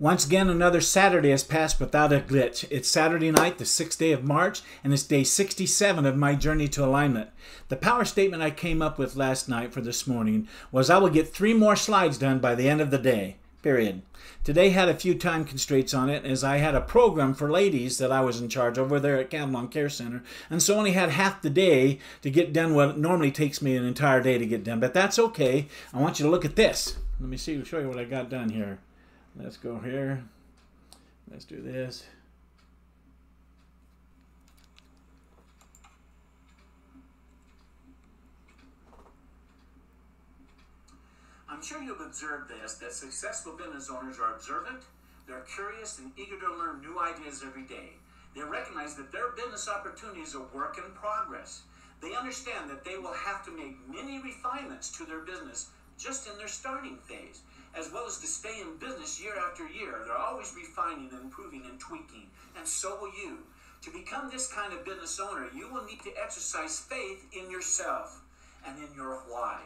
Once again, another Saturday has passed without a glitch. It's Saturday night, the 6th day of March, and it's day 67 of my journey to alignment. The power statement I came up with last night for this morning was I will get 3 more slides done by the end of the day, period. Today had a few time constraints on it as I had a program for ladies that I was in charge of over there at Camelon Care Center, and so only had half the day to get done what normally takes me an entire day to get done. But that's okay. I want you to look at this. Let me show you what I got done here. Let's go here. Let's do this. I'm sure you've observed this, that successful business owners are observant, they're curious and eager to learn new ideas every day. They recognize that their business opportunity is a work in progress. They understand that they will have to make many refinements to their business just in their starting phase, as well as to stay in business year after year. They're always refining and improving and tweaking, and so will you. To become this kind of business owner, you will need to exercise faith in yourself and in your why,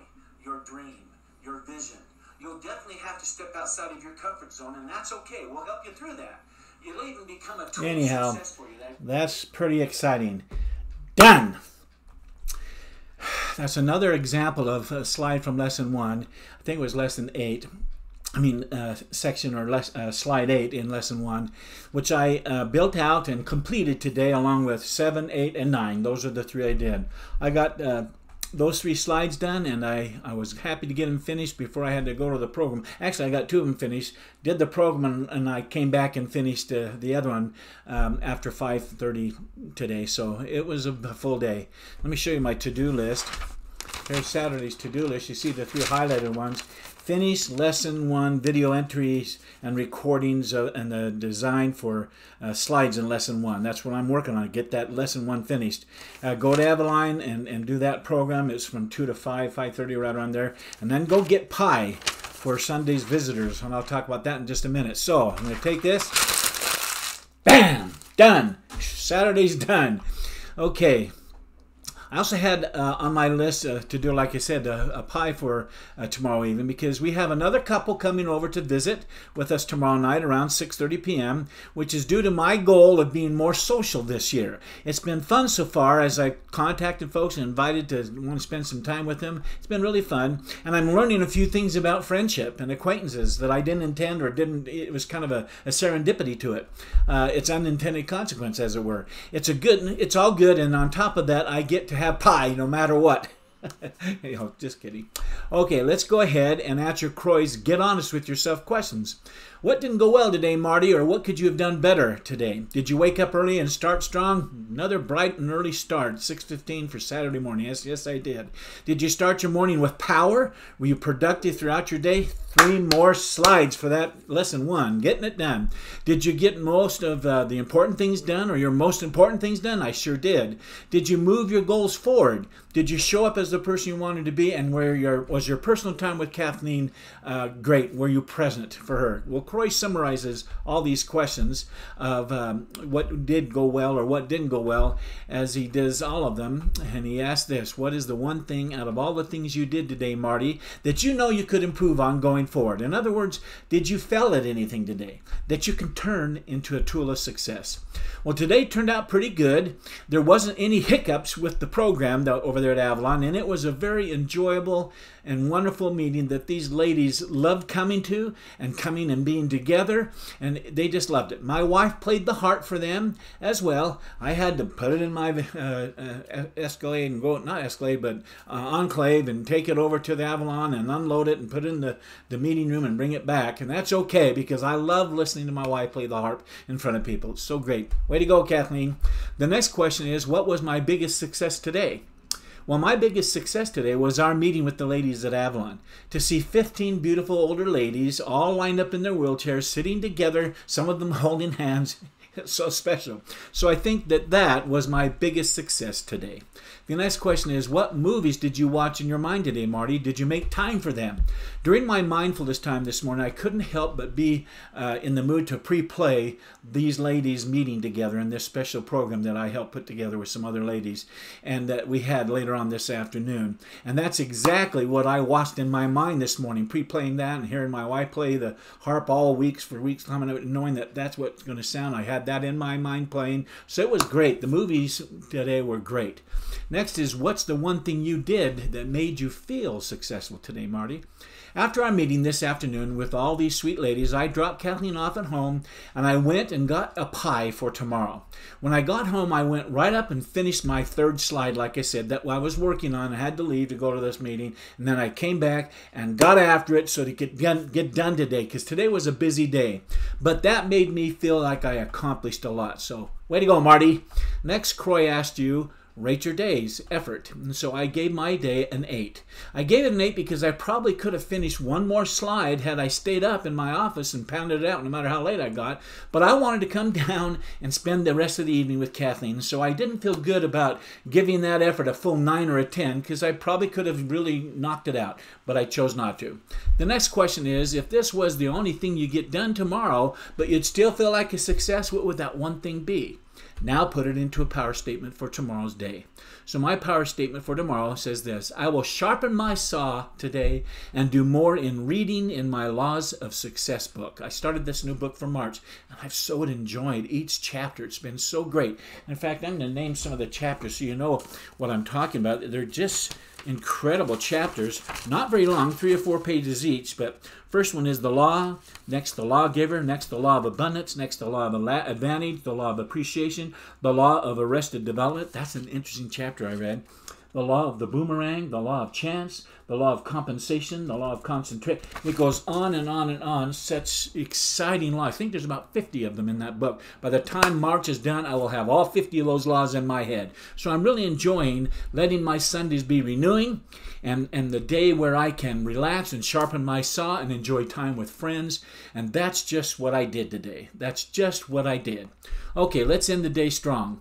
your dream, your vision. You'll definitely have to step outside of your comfort zone, and that's okay. We'll help you through that. You'll even become a tool of success for you. That's pretty exciting. Done! That's another example of a slide from lesson 1. I think it was lesson 8. Section or slide 8 in lesson 1, which I built out and completed today along with 7, 8, and 9. Those are the 3 I did. I got those 3 slides done, and I was happy to get them finished before I had to go to the program. Actually, I got 2 of them finished, did the program, and I came back and finished the other one after 5:30 today. So it was a full day. Let me show you my to-do list. Here's Saturday's to-do list. You see the 3 highlighted ones. Finish lesson 1 video entries and recordings and the design for slides in lesson 1. That's what I'm working on. Get that lesson 1 finished. Go to Avaline and do that program. It's from 2 to 5, 5:30, right around there. And then go get pie for Sunday's visitors. And I'll talk about that in just a minute. So I'm going to take this. Bam! Done. Saturday's done. Okay. I also had on my list to do, like I said, a pie for tomorrow evening, because we have another couple coming over to visit with us tomorrow night around 6:30 p.m., which is due to my goal of being more social this year. It's been fun so far as I contacted folks and invited to want to spend some time with them. It's been really fun, and I'm learning a few things about friendship and acquaintances that I didn't intend or didn't. It was kind of a serendipity to it. It's unintended consequence, as it were. It's all good, and on top of that, I get to have pie no matter what. Just kidding. Okay, let's go ahead and at your Croys, get honest with yourself questions. What didn't go well today, Marty, or what could you have done better today? Did you wake up early and start strong? Another bright and early start, 6:15 for Saturday morning. Yes, I did. Did you start your morning with power? Were you productive throughout your day? 3 more slides for that lesson 1. Getting it done. Did you get most of the important things done, or your most important things done? I sure did. Did you move your goals forward? Did you show up as the person you wanted to be? And was your personal time with Kathleen great? Were you present for her? Well, Croy summarizes all these questions of what did go well or what didn't go well as he does all of them. And he asks this: what is the one thing out of all the things you did today, Marty, that you know you could improve on going forward? In other words, did you fail at anything today that you can turn into a tool of success? Well, today turned out pretty good. There wasn't any hiccups with the program over there at Avalon, and it was a very enjoyable and wonderful meeting that these ladies loved coming to and coming and being together, and they just loved it. My wife played the harp for them as well. I had to put it in my Escalade and go, not Escalade, but Enclave, and take it over to the Avalon and unload it and put it in the meeting room and bring it back. And that's okay, because I love listening to my wife play the harp in front of people. It's so great. Way to go, Kathleen. The next question is, what was my biggest success today? Well, my biggest success today was our meeting with the ladies at Avalon. To see 15 beautiful older ladies all lined up in their wheelchairs, sitting together, some of them holding hands. It's so special. So I think that was my biggest success today. The next question is, what movies did you watch in your mind today, Marty? Did you make time for them? During my mindfulness time this morning, I couldn't help but be in the mood to pre-play these ladies meeting together in this special program that I helped put together with some other ladies and that we had later on this afternoon. And that's exactly what I watched in my mind this morning, pre-playing that and hearing my wife play the harp all weeks, knowing that that's what's going to sound. I had that in my mind playing. So it was great. The movies today were great. Next is, what's the one thing you did that made you feel successful today, Marty? After our meeting this afternoon with all these sweet ladies, I dropped Kathleen off at home and I went and got a pie for tomorrow. When I got home, I went right up and finished my third slide, like I said, that I was working on. I had to leave to go to this meeting, and then I came back and got after it so to get done today, because today was a busy day. But that made me feel like I accomplished a lot. So way to go, Marty. Next, Croy asked you, rate your day's effort. And so I gave my day an 8. I gave it an 8 because I probably could have finished one more slide had I stayed up in my office and pounded it out no matter how late I got. But I wanted to come down and spend the rest of the evening with Kathleen. So I didn't feel good about giving that effort a full 9 or a 10 because I probably could have really knocked it out. But I chose not to. The next question is, if this was the only thing you get done tomorrow, but you'd still feel like a success, what would that one thing be? Now put it into a power statement for tomorrow's day. So my power statement for tomorrow says this: I will sharpen my saw today and do more in reading in my Laws of Success book. I started this new book for March, and I've so enjoyed each chapter. It's been so great. In fact, I'm going to name some of the chapters so you know what I'm talking about. They're just incredible chapters, not very long, 3 or 4 pages each, but first one is the law, next the lawgiver, next the law of abundance, next the law of advantage, the law of appreciation, the law of arrested development. That's an interesting chapter I read. The law of the boomerang, the law of chance, the law of compensation, the law of concentration. It goes on and on and on. Such exciting laws. I think there's about 50 of them in that book. By the time March is done, I will have all 50 of those laws in my head. So I'm really enjoying letting my Sundays be renewing and the day where I can relax and sharpen my saw and enjoy time with friends. And that's just what I did today. That's just what I did. Okay, let's end the day strong.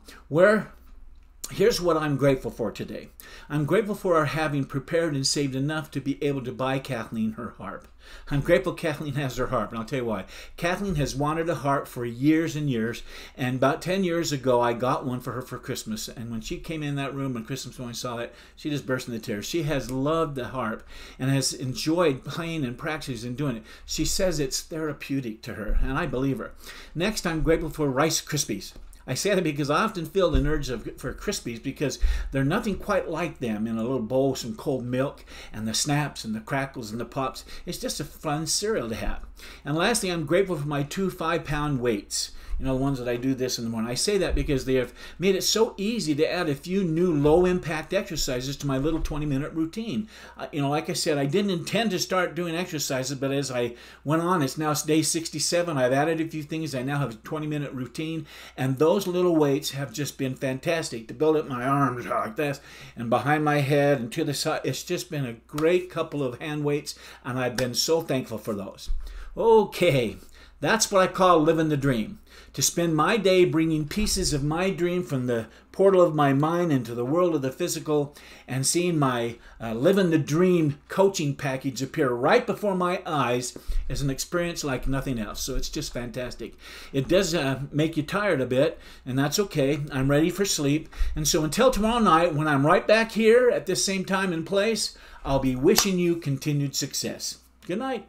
Here's what I'm grateful for today. I'm grateful for our having prepared and saved enough to be able to buy Kathleen her harp. I'm grateful Kathleen has her harp, and I'll tell you why. Kathleen has wanted a harp for years and years, and about 10 years ago, I got one for her for Christmas, and when she came in that room on Christmas morning and saw it, she just burst into tears. She has loved the harp and has enjoyed playing and practicing and doing it. She says it's therapeutic to her, and I believe her. Next, I'm grateful for Rice Krispies. I say that because I often feel an urge for Krispies because they're nothing quite like them in a little bowl with some cold milk and the snaps and the crackles and the pops. It's just a fun cereal to have. And lastly, I'm grateful for my 2 5-pound weights. You know, the ones that I do this in the morning. I say that because they have made it so easy to add a few new low-impact exercises to my little 20-minute routine. Like I said, I didn't intend to start doing exercises, but as I went on, it's now day 67. I've added a few things. I now have a 20-minute routine, and those little weights have just been fantastic to build up my arms like this and behind my head and to the side. It's just been a great couple of hand weights, and I've been so thankful for those. Okay, that's what I call living the dream. To spend my day bringing pieces of my dream from the portal of my mind into the world of the physical and seeing my living the dream coaching package appear right before my eyes is an experience like nothing else. So it's just fantastic. It does make you tired a bit, and that's okay. I'm ready for sleep. And so until tomorrow night, when I'm right back here at this same time and place, I'll be wishing you continued success. Good night.